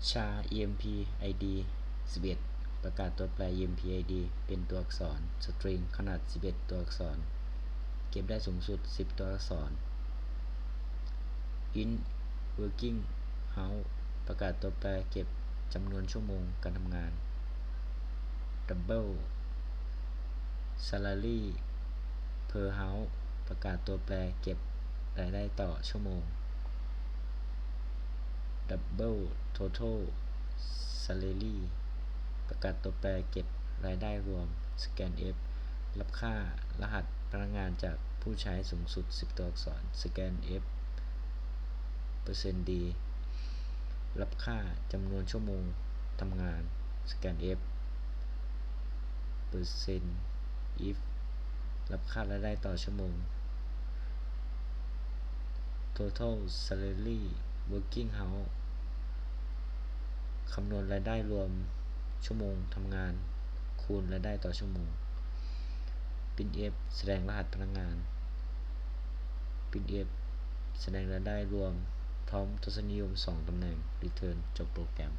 SHA EMP ID 11 ประกาศตัวแปร EMP ID เป็นตัวอักษรสตริงขนาด11ตัวอักษรเก็บได้สูงสุด10ตัวอักษร int working hours ประกาศตัวแปรเก็บจำนวนชั่วโมงการทำงาน double salary per hour ประกาศตัวแปรเก็บรายได้ต่อชั่วโมง double total salary ประกาศตัวแปรเก็บรายได้รวม scanf รับค่ารหัสพนักงานจากผู้ใช้สูงสุด10ตัวอักษร scanf %d รับค่าจำนวนชั่วโมงทำงาน scanf %if รับค่ารายได้ต่อชั่วโมง total salary working hours คำนวณรายได้รวมชั่วโมงทำงานคูณรายได้ต่อชั่วโมง printf แสดงรหัสพนักงาน printf แสดงรายได้รวมพร้อมทศนิยม2ตำแหน่ง return จบโปรแกรม